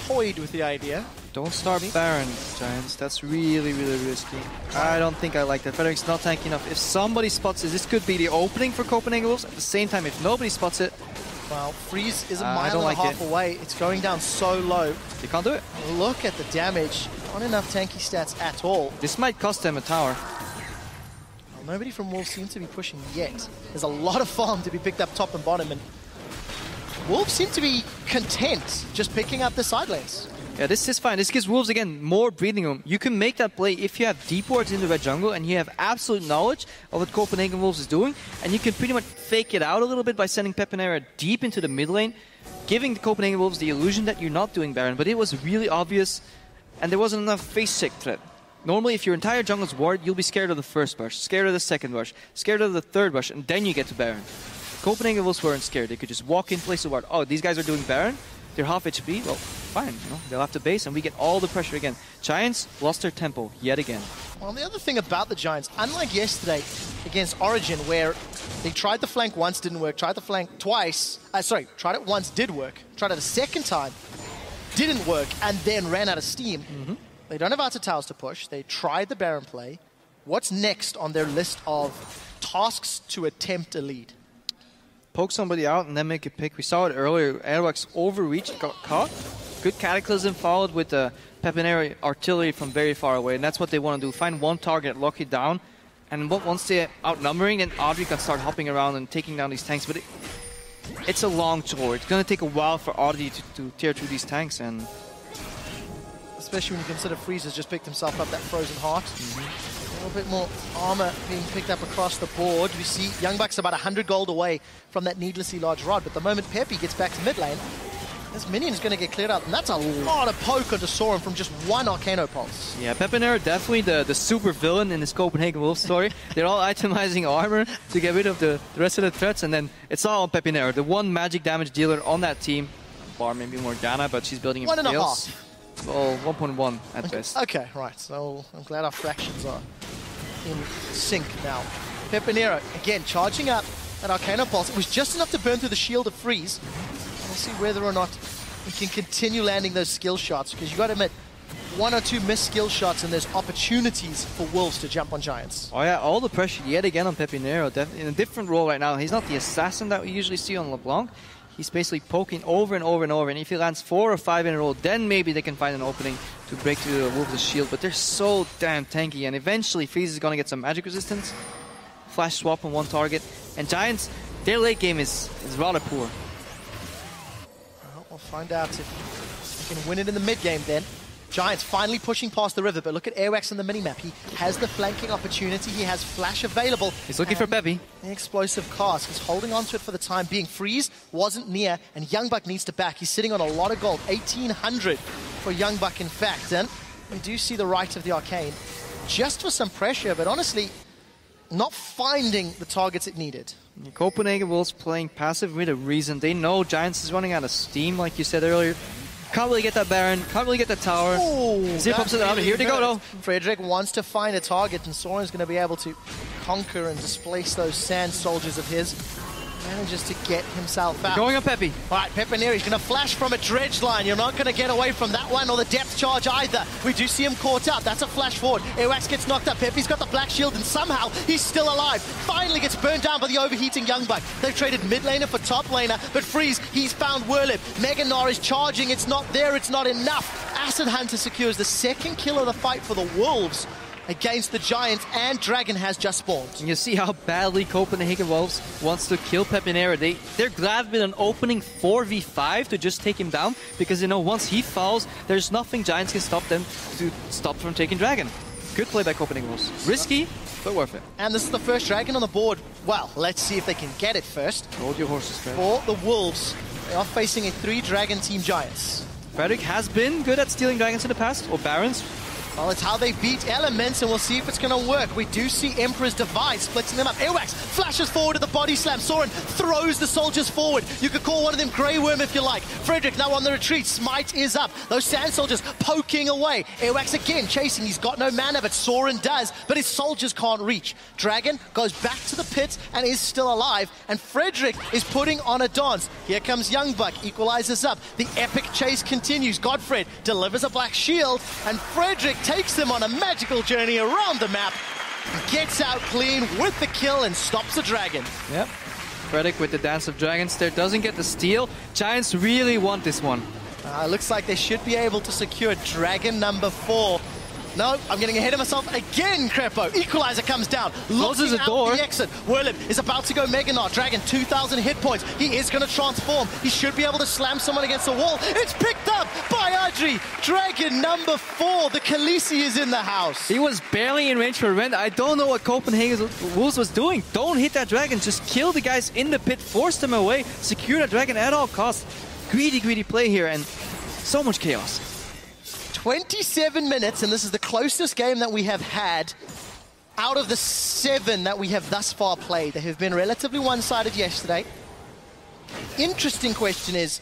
[SPEAKER 1] Toyed with the idea.
[SPEAKER 2] Don't start Baron, Giants. That's really, really risky. I don't think I like that. Frederick's not tanky enough. If somebody spots it, this could be the opening for Copenhagen Wolves. At the same time, if nobody spots it...
[SPEAKER 1] Well, Freeze is a mile and a half away. It's going down so low.
[SPEAKER 2] You can't do it.
[SPEAKER 1] Look at the damage. Not enough tanky stats at all.
[SPEAKER 2] This might cost them a tower.
[SPEAKER 1] Well, nobody from Wolves seems to be pushing yet. There's a lot of farm to be picked up top and bottom, and Wolves seem to be content just picking up the side lanes.
[SPEAKER 2] Yeah, this is fine. This gives Wolves, again, more breathing room. You can make that play if you have deep wards in the red jungle and you have absolute knowledge of what Copenhagen Wolves is doing, and you can pretty much fake it out a little bit by sending PePiiNeRO deep into the mid lane, giving the Copenhagen Wolves the illusion that you're not doing Baron, but it was really obvious, and there wasn't enough face check threat. Normally, if your entire jungle's ward, you'll be scared of the first rush, scared of the second rush, scared of the third rush, and then you get to Baron. Copenhagen Wolves weren't scared. They could just walk in, place a ward. Oh, these guys are doing Baron? They're half HP? Well, fine. You know, they'll have to base, and we get all the pressure again. Giants lost their tempo yet again.
[SPEAKER 1] Well, the other thing about the Giants, unlike yesterday against Origin, where they tried the flank once, didn't work, tried the flank twice, tried it once, did work, tried it a second time, didn't work, and then ran out of steam. They don't have outer towers to push. They tried the Baron play. What's next on their list of tasks to attempt a lead?
[SPEAKER 2] Poke somebody out and then make a pick. We saw it earlier. Airwaks overreached, got caught. Good Cataclysm followed with the PePiiNeRO artillery from very far away. And that's what they want to do. Find one target, lock it down. And once they're outnumbering, then Adryh can start hopping around and taking down these tanks. But it's a long chore. It's going to take a while for Adryh to tear through these tanks. And
[SPEAKER 1] especially when you consider Freeze has just picked himself up that Frozen Heart. little bit more armor being picked up across the board. We see YoungBuck's about 100 gold away from that needlessly large rod, but the moment PePi gets back to mid lane, this minion is going to get cleared out, and that's a lot of poke onto Soren from just one Arcano Pulse.
[SPEAKER 2] Yeah, PePiiNeRO definitely the super villain in this Copenhagen Wolves story. They're all itemizing armor to get rid of the rest of the threats, and then it's all on PePiiNeRO, the one magic damage dealer on that team. Bar maybe Morgana, but she's building in
[SPEAKER 1] 1.5.
[SPEAKER 2] Well, 1.1 at best.
[SPEAKER 1] Okay, right. So I'm glad our fractions are in sync now. PePiiNeRO, again, charging up at Arcano Pulse. It was just enough to burn through the shield of Freeze. We'll see whether or not he can continue landing those skill shots, because you got to admit, 1 or 2 missed skill shots and there's opportunities for Wolves to jump on Giants.
[SPEAKER 2] Oh yeah, all the pressure yet again on PePiiNeRO, in a different role right now. He's not the assassin that we usually see on LeBlanc. He's basically poking over and over and over, and if he lands 4 or 5 in a row, then maybe they can find an opening to break through the Wolves' shield, but they're so damn tanky, and eventually Freeze is going to get some magic resistance. Flash swap on one target, and Giants, their late game is rather poor.
[SPEAKER 1] Well, we'll find out if they can win it in the mid game then. Giants finally pushing past the river, but look at Airwaks on the minimap. He has the flanking opportunity, he has flash available.
[SPEAKER 2] He's looking for PePi.
[SPEAKER 1] An explosive cast. He's holding on to it for the time being. Freeze wasn't near, and YoungBuck needs to back. He's sitting on a lot of gold, 1,800 for YoungBuck in fact. And we do see the right of the Arcane, just for some pressure, but honestly, not finding the targets it needed.
[SPEAKER 2] Copenhagen Wolves playing passive with a reason. They know Giants is running out of steam, like you said earlier. Can't really get that Baron, can't really get that tower. Zip ups it out. Here they go though.
[SPEAKER 1] Frederick wants to find a target, and Soren's going to be able to conquer and displace those sand soldiers of his. Manages to get himself out.
[SPEAKER 2] Going on PePi.
[SPEAKER 1] All right, PePiiNeRO, he's going to flash from a dredge line. You're not going to get away from that one or the depth charge either. We do see him caught out. That's a flash forward. Airwaks gets knocked up. PePi's got the black shield, and somehow he's still alive. Finally gets burned down by the overheating YoungBuck. They've traded mid laner for top laner, but Freeze, he's found Werlyb. Gnar is charging. It's not there. It's not enough. Acid Hunter secures the second kill of the fight for the Wolves against the Giants, and Dragon has just spawned.
[SPEAKER 2] And you see how badly Copenhagen Wolves wants to kill PePiiNeRO. They're glad with an opening 4v5 to just take him down, because they know once he falls, there's nothing Giants can stop them to stop from taking Dragon. Good play by Copenhagen Wolves. Risky, but worth it.
[SPEAKER 1] And this is the first Dragon on the board. Well, let's see if they can get it first.
[SPEAKER 2] Hold your horses, Fred.
[SPEAKER 1] For the Wolves, they are facing a 3-Dragon team Giants.
[SPEAKER 2] Frederick has been good at stealing dragons in the past, or barons.
[SPEAKER 1] Well, it's how they beat elements, and we'll see if it's going to work. We do see Emperor's Device splitting them up. Airwaks flashes forward to the body slam. Soren throws the soldiers forward. You could call one of them Grey Worm if you like. Frederick now on the retreat. Smite is up. Those sand soldiers poking away. Airwaks again chasing. He's got no mana, but Soren does. But his soldiers can't reach. Dragon goes back to the pit and is still alive. And Frederick is putting on a dance. Here comes YoungBuck. Equalizes up. The epic chase continues. GODFRED delivers a black shield. And Frederick takes them on a magical journey around the map, gets out clean with the kill, and stops the Dragon.
[SPEAKER 2] Yep. Frederick with the Dance of Dragons there doesn't get the steal. Giants really want this one.
[SPEAKER 1] Looks like they should be able to secure Dragon number 4. No, I'm getting ahead of myself again, Krepo. Equalizer comes down.
[SPEAKER 2] Closes the door.
[SPEAKER 1] The exit. Werlyb is about to go Gnar. Dragon, 2,000 hit points. He is going to transform. He should be able to slam someone against the wall. It's picked up by Adryh. Dragon number 4. The Khaleesi is in the house.
[SPEAKER 2] He was barely in range for Rend. I don't know what Copenhagen Wolves was doing. Don't hit that Dragon. Just kill the guys in the pit. Force them away. Secure that Dragon at all costs. Greedy, greedy play here, and so much chaos.
[SPEAKER 1] 27 minutes, and this is the closest game that we have had out of the 7 that we have thus far played. They have been relatively one-sided yesterday. Interesting question is,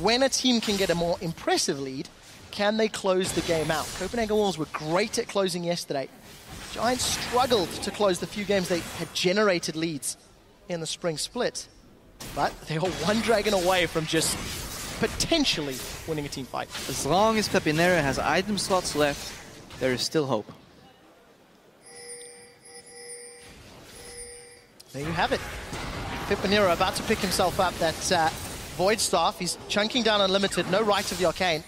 [SPEAKER 1] when a team can get a more impressive lead, can they close the game out? Copenhagen Wolves were great at closing yesterday. Giants struggled to close the few games they had generated leads in the spring split. But they are 1 Dragon away from just potentially winning a team fight.
[SPEAKER 2] As long as PePiiNeRO has item slots left, there is still hope.
[SPEAKER 1] There you have it. PePiiNeRO about to pick himself up that Void Staff. He's chunking down Unlimited, no right of the Arcane.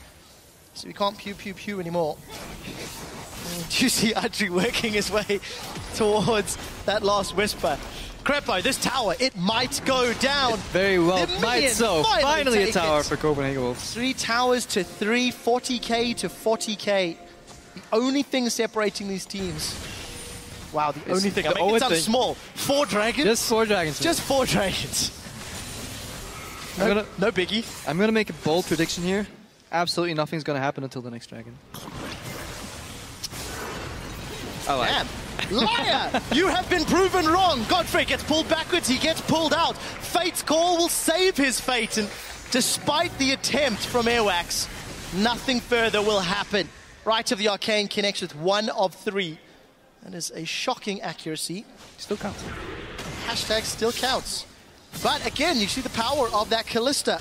[SPEAKER 1] So he can't pew pew pew anymore. Do you see Adryh working his way towards that last Whisper? Krepo, this tower, it might go down.
[SPEAKER 2] It very well might so. Finally a tower for Copenhagen Wolves.
[SPEAKER 1] 3 towers to 3, 40k to 40k. The only thing separating these teams Wow, the only thing. I make it sound small. 4 dragons?
[SPEAKER 2] Just 4 dragons.
[SPEAKER 1] Just 4 dragons. No biggie.
[SPEAKER 2] I'm going to make a bold prediction here. Absolutely nothing's going to happen until the next dragon. Oh,
[SPEAKER 1] damn. Liar! You have been proven wrong. GODFRED gets pulled backwards. He gets pulled out. Fate's call will save his fate. And despite the attempt from Airwaks, nothing further will happen. Right of the Arcane connects with 1 of 3. That is a shocking accuracy.
[SPEAKER 2] Still counts.
[SPEAKER 1] Hashtag still counts. But again, you see the power of that Kalista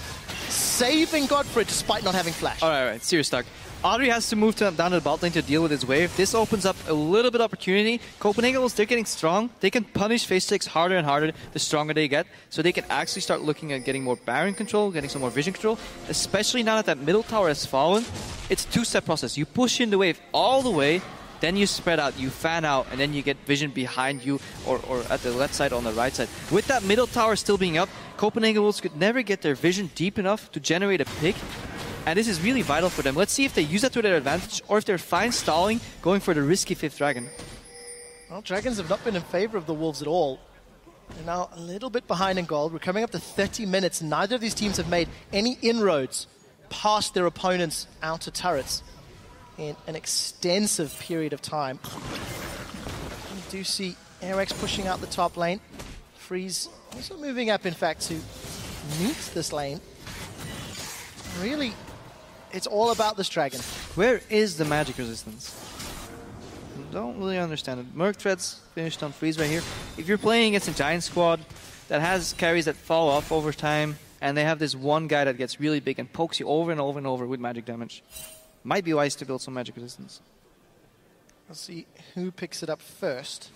[SPEAKER 1] saving GODFRED despite not having flash.
[SPEAKER 2] All right. Serious talk. Adryh has to move down to the bot lane to deal with his wave. This opens up a little bit of opportunity. Copenhagen, they're getting strong. They can punish phase 6 harder and harder the stronger they get. So they can actually start looking at getting more Baron control, getting some more vision control. Especially now that that middle tower has fallen. It's a 2-step process. You push in the wave all the way, then you spread out, you fan out, and then you get vision behind you or at the left side or on the right side. With that middle tower still being up, Copenhagen Wolves could never get their vision deep enough to generate a pick. And this is really vital for them. Let's see if they use that to their advantage or if they're fine stalling, going for the risky 5th dragon.
[SPEAKER 1] Well, dragons have not been in favor of the Wolves at all. They're now a little bit behind in gold. We're coming up to 30 minutes. Neither of these teams have made any inroads past their opponents' outer turrets in an extensive period of time. You do see Airwaks pushing out the top lane. Freeze also moving up, in fact, to meet this lane. Really, it's all about this dragon.
[SPEAKER 2] Where is the magic resistance? Don't really understand it. Merc Threads finished on Freeze right here. If you're playing against a giant squad that has carries that fall off over time, and they have this one guy that gets really big and pokes you over and over and over with magic damage, might be wise to build some magic resistance.
[SPEAKER 1] Let's see who picks it up first.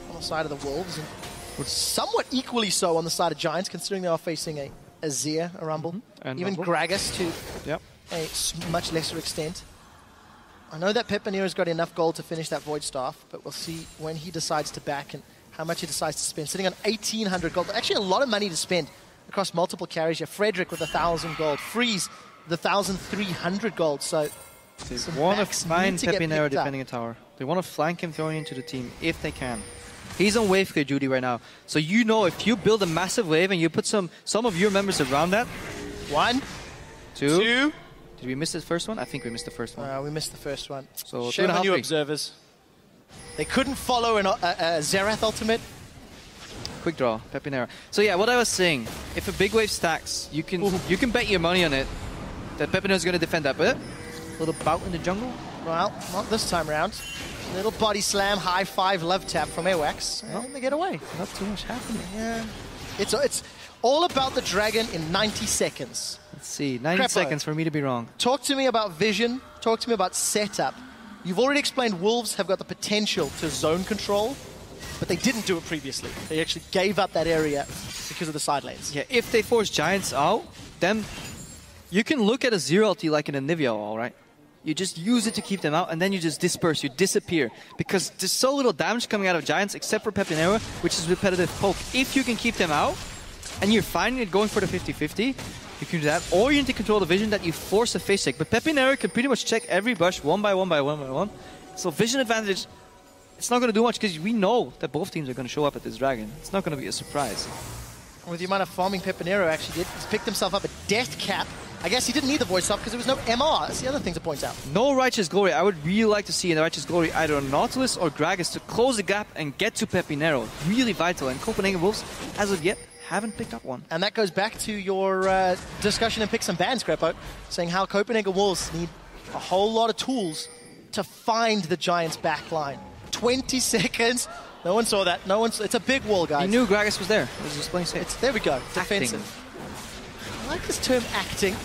[SPEAKER 1] On the side of the Wolves, and somewhat equally so on the side of Giants, considering they are facing a Azir, a Rumble, even Rumble. Gragas to a much lesser extent. I know that PePiiNeRO's got enough gold to finish that Void Staff, but we'll see when he decides to back and how much he decides to spend. Sitting on 1,800 gold. Actually, a lot of money to spend across multiple carries. You have Frederick with 1,000 gold. Freeze with 1,300 gold. So
[SPEAKER 2] they want to find PePiiNeRO defending a tower. They want to flank him throwing into the team if they can. He's on wave clear duty right now. So you know if you build a massive wave and you put some of your members around that.
[SPEAKER 1] 1, 2.
[SPEAKER 2] Did we miss the first one? I think we missed the first one.
[SPEAKER 1] We missed the first one.
[SPEAKER 2] So
[SPEAKER 1] shame on you observers. They couldn't follow a Xerath ultimate.
[SPEAKER 2] Quick draw, PePiiNeRO. So yeah, what I was saying, if a big wave stacks, you can bet your money on it that PePiiNeRO is going to defend that. But a little bout in the jungle.
[SPEAKER 1] Well, not this time around. Little body slam, high 5 love tap from Airwaks, and they get away.
[SPEAKER 2] Not too much happening.
[SPEAKER 1] Yeah, it's all about the dragon in 90 seconds.
[SPEAKER 2] Let's see, 90 seconds for me to be wrong.
[SPEAKER 1] Talk to me about vision. Talk to me about setup. You've already explained Wolves have got the potential to zone control, but they didn't do it previously. They actually gave up that area because of the side lanes.
[SPEAKER 2] Yeah, if they force Giants out, then you can look at a zero ulti like in a Nivea, all right? You just use it to keep them out, and then you just disperse, you disappear. Because there's so little damage coming out of Giants, except for PePiiNeRO, which is repetitive poke. If you can keep them out, and you're finding it going for the 50-50, you can do that. Or you need to control the vision that you force a face check. But PePiiNeRO can pretty much check every bush one by one by one by one. So vision advantage, it's not going to do much, because we know that both teams are going to show up at this dragon. It's not going to be a surprise.
[SPEAKER 1] With the amount of farming PePiiNeRO actually did, he's picked himself up a death cap. I guess he didn't need the voice up because there was no MR. That's the other thing to point out.
[SPEAKER 2] No Righteous Glory. I would really like to see in the Righteous Glory either a Nautilus or Gragas to close the gap and get to PePiiNeRO. Really vital. And Copenhagen Wolves, as of yet, haven't picked up one.
[SPEAKER 1] And that goes back to your discussion in Picks and Bans, Krepo, saying how Copenhagen Wolves need a whole lot of tools to find the Giants' back line. 20 seconds. No one saw that. It's a big wall, guys.
[SPEAKER 2] He knew Gragas was there. It was just playing safe.
[SPEAKER 1] There we go. Defensive. I like this term, acting.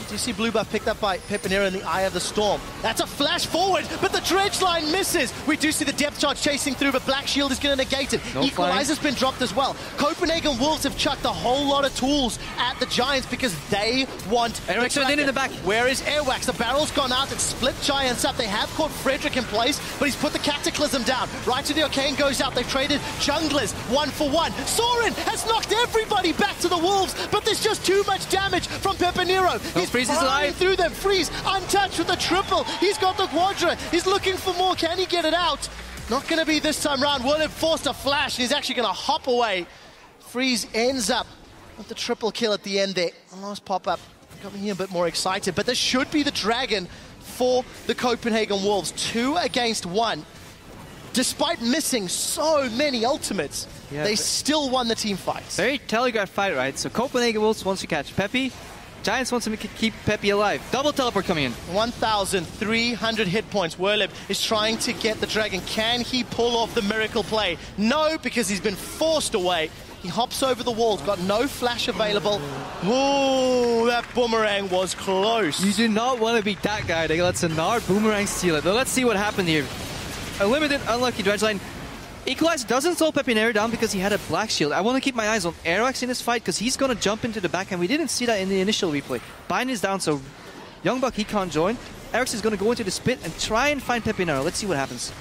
[SPEAKER 1] Do you see blue buff picked up by PePiiNeRO in the Eye of the Storm? That's a flash forward, but the dredge line misses. We do see the depth charge chasing through, but Black Shield is going to negate it.
[SPEAKER 2] No
[SPEAKER 1] Equalizer's been dropped as well. Copenhagen Wolves have chucked a whole lot of tools at the Giants because they want
[SPEAKER 2] Airwaks in the back.
[SPEAKER 1] Where is Airwaks? The barrel's gone out. It's split Giants up. They have caught Frederick in place, but he's put the Cataclysm down. Right to the Arcane goes out. They've traded junglers 1-for-1. Soren has knocked everybody back to the Wolves, but there's just too much damage from PePiiNeRO. He's flying through them. Freeze untouched with the triple. He's got the Quadra. He's looking for more. Can he get it out? Not going to be this time round. Werlyb forced a flash, and he's actually going to hop away. Freeze ends up with the triple kill at the end there. Last pop-up got me a bit more excited, but this should be the dragon for the Copenhagen Wolves. 2 against 1. Despite missing so many ultimates, they still won the team fights.
[SPEAKER 2] Very telegraphed fight, right? So Copenhagen Wolves wants to catch Pepi. Giants wants to keep Pepi alive. Double teleport coming in.
[SPEAKER 1] 1,300 hit points. Werlyb is trying to get the dragon. Can he pull off the miracle play? No, because he's been forced away. He hops over the walls, got no flash available. Ooh, that boomerang was close.
[SPEAKER 2] You do not want to be that guy that lets a Gnar boomerang steal it. Now let's see what happened here. A limited, unlucky dredge line. Equalizer doesn't slow PePiiNeRO down because he had a black shield. I want to keep my eyes on Airwaks in this fight because he's going to jump into the backhand. We didn't see that in the initial replay. Bind is down, so YoungBuck, he can't join. Airwaks is going to go into the spit and try and find PePiiNeRO. Let's see what happens.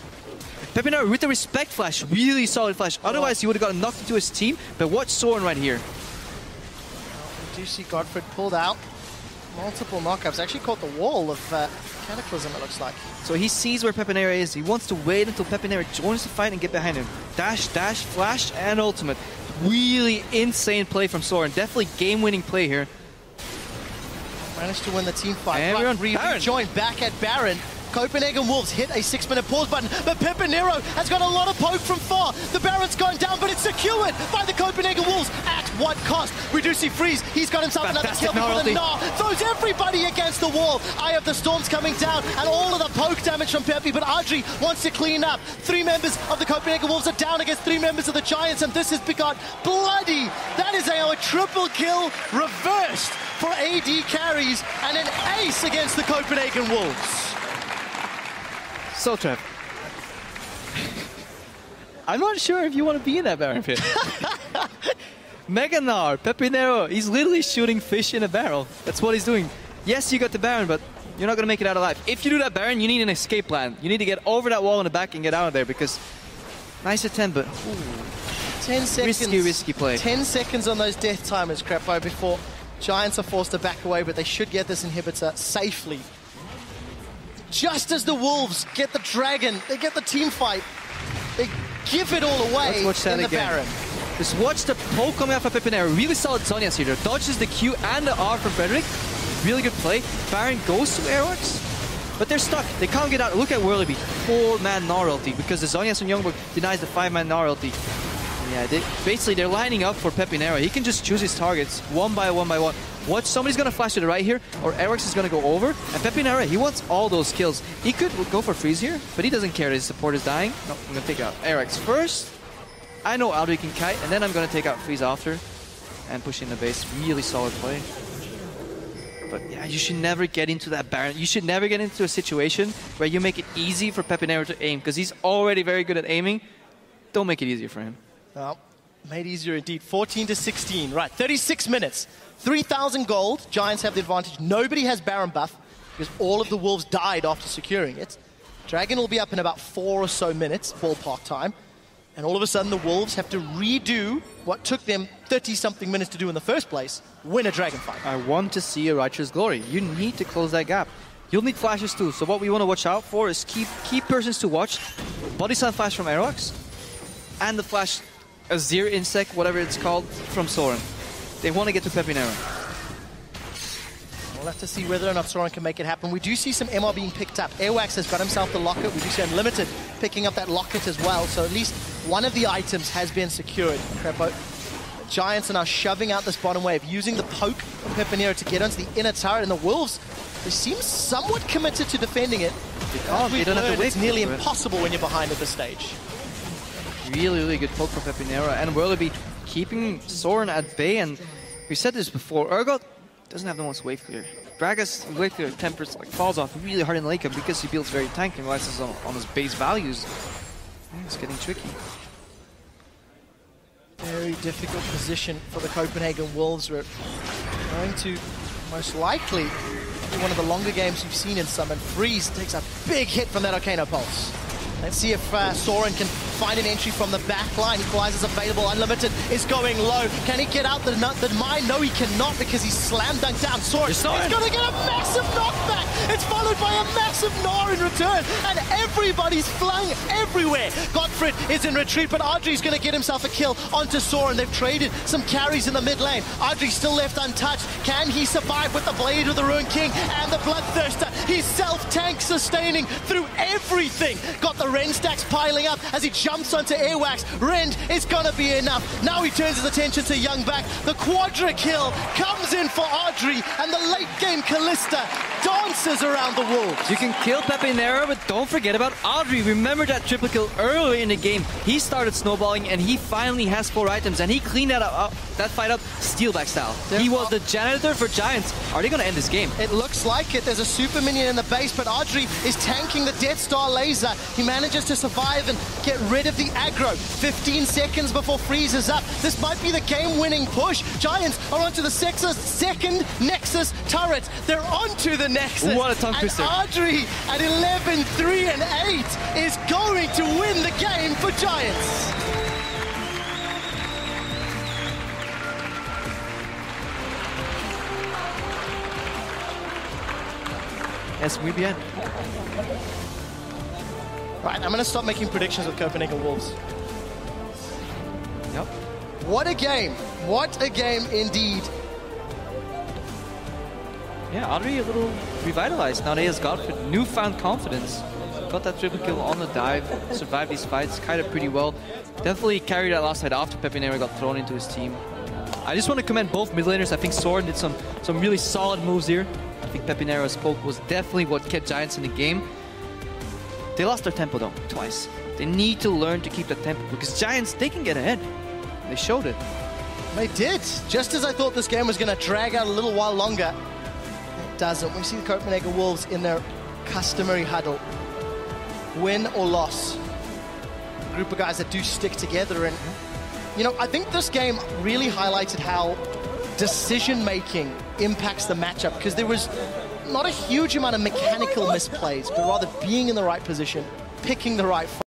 [SPEAKER 2] PePiiNeRO with the respect flash, really solid flash. Otherwise, he would have gotten knocked into his team. But watch Soren right here.
[SPEAKER 1] We do see GODFRED pulled out. Multiple knockups. Actually caught the wall of Cataclysm, it looks like.
[SPEAKER 2] So he sees where PePiiNeRO is. He wants to wait until PePiiNeRO joins the fight and get behind him. Dash, dash, flash, and ultimate. Really insane play from Soren. Definitely game-winning play here.
[SPEAKER 1] Managed to win the team fight.
[SPEAKER 2] And we're on Baron.
[SPEAKER 1] Rejoined back at Baron. Copenhagen Wolves hit a 6-minute pause button, but PePiiNeRO has got a lot of poke from far. The Baron's going down, but it's secured by the Copenhagen Wolves. At what cost? We do see Freeze. He's got himself another kill before the Gnar throws everybody against the wall. Eye of the Storm's coming down, and all of the poke damage from Pepi, but Adryh wants to clean up. 3 members of the Copenhagen Wolves are down against 3 members of the Giants, and this has begun bloody. That is a triple kill reversed for AD carries, and an ace against the Copenhagen Wolves.
[SPEAKER 2] So, Trev, I'm not sure if you want to be in that Baron pit. Mega Gnar, PePiiNeRO, he's literally shooting fish in a barrel. That's what he's doing. Yes, you got the Baron, but you're not going to make it out alive. If you do that Baron, you need an escape plan. You need to get over that wall in the back and get out of there, because nice attempt, but
[SPEAKER 1] 10 seconds.
[SPEAKER 2] Risky play.
[SPEAKER 1] 10 seconds on those death timers, Krepo, before Giants are forced to back away, but they should get this inhibitor safely. Just as the Wolves get the dragon, they get the team fight, they give it all away in the Baron.
[SPEAKER 2] Just watch the poke coming out from PePiiNeRO. Really solid Zhonya's here. Dodges the Q and the R from Frederick. Really good play. Baron goes to Airwaks, but they're stuck. They can't get out. Look at Werlyb. 4-man Gnar ulti because the Zhonya's from YoungBuck denies the 5-man Gnar ulti. Yeah, basically they're lining up for PePiiNeRO. He can just choose his targets one by one by one. Watch, somebody's going to flash to the right here, or Airwaks is going to go over. And PePiiNeRO, he wants all those kills. He could go for freeze here, but he doesn't care that his support is dying. No, I'm going to take out Airwaks first. I know Adryh can kite, and then I'm going to take out freeze after and push in the base. Really solid play. But yeah, you should never get into that Baron. You should never get into a situation where you make it easy for PePiiNeRO to aim, because he's already very good at aiming. Don't make it easier for him.
[SPEAKER 1] Well, made easier indeed. 14 to 16. Right, 36 minutes. 3,000 gold. Giants have the advantage. Nobody has Baron buff because all of the Wolves died after securing it. Dragon will be up in about 4 or so minutes, ballpark time. And all of a sudden the Wolves have to redo what took them 30-something minutes to do in the first place, win a Dragon fight.
[SPEAKER 2] I want to see a Righteous Glory. You need to close that gap. You'll need flashes too. So what we want to watch out for is key persons to watch. Body slam flash from Airwaks and the flash Azir Insect, whatever it's called, from Soren. They want to get to PePiiNeRO.
[SPEAKER 1] We'll have to see whether or not Soren can make it happen. We do see some MR being picked up. Airwaks has got himself the locket. We do see Unlimited picking up that locket as well. So at least one of the items has been secured. Krepo. Giants are now shoving out this bottom wave, using the poke of PePiiNeRO to get onto the inner turret. And the Wolves, they seem somewhat committed to defending it.
[SPEAKER 2] They don't have to wait.
[SPEAKER 1] It's nearly impossible when you're behind at this stage.
[SPEAKER 2] Really good poke from PePiiNeRO, and Werlyb keeping Soren at bay. And we said this before, Urgot doesn't have the most wave clear. Gragas wave clear tempers falls off really hard in the late game because he builds very tanky and relies on his base values. Yeah, it's getting tricky.
[SPEAKER 1] Very difficult position for the Copenhagen Wolves. We're going to most likely be one of the longer games you've seen in Summon. Freeze takes a big hit from that Arcano Pulse. Let's see if Soren can find an entry from the back line. Equalizer's available. Unlimited is going low. Can he get out the mine? No, he cannot because he's slam dunked down. Soren is going to get a massive knockback. It's followed by a massive Gnar in return, and everybody's flung everywhere. GODFRED is in retreat, but Adryh's going to get himself a kill onto Soren. They've traded some carries in the mid lane. Adryh still left untouched. Can he survive with the Blade of the Ruined King and the Bloodthirster? He's self-tank sustaining through everything. Got the Ren stacks piling up as he jumps onto Airwaks. Ren is going to be enough. Now he turns his attention to YoungBuck. The quadra kill comes in for Adryh, and the late game Kalista dances around the wolves.
[SPEAKER 2] You can kill PePiiNeRO, but don't forget about Adryh. Remember that triple kill early in the game. He started snowballing, and he finally has 4 items, and he cleaned that fight up Steelback style. He was the janitor for Giants. Are they going to end this game?
[SPEAKER 1] It looks like it. There's a super minion in the base, but Adryh is tanking the Death Star laser. He manages to survive and get rid of the aggro. 15 seconds before freeze is up. This might be the game-winning push. Giants are onto the second Nexus turret. They're onto the Nexus.
[SPEAKER 2] What a tongue twister.
[SPEAKER 1] And Adryh at 11, 3, and 8 is going to win the game for Giants.
[SPEAKER 2] Yes, muy bien.
[SPEAKER 1] Right, I'm going to stop making predictions with Copenhagen Wolves.
[SPEAKER 2] Yep.
[SPEAKER 1] What a game. What a game indeed.
[SPEAKER 2] Yeah, Adryh a little revitalized. Now he has GODFRED newfound confidence. Got that triple kill on the dive, survived these fights kind of pretty well. Definitely carried that last fight after PePiiNeRO got thrown into his team. I just want to commend both mid laners. I think Soren did some really solid moves here. I think PePiiNeRO's poke was definitely what kept Giants in the game. They lost their tempo though, twice. They need to learn to keep that tempo because Giants, they can get ahead. They showed it.
[SPEAKER 1] They did. Just as I thought this game was going to drag out a little while longer, it doesn't. We see the Copenhagen Wolves in their customary huddle. Win or loss. A group of guys that do stick together. And, you know, I think this game really highlighted how decision-making impacts the matchup, because there was not a huge amount of mechanical misplays, but rather being in the right position, picking the right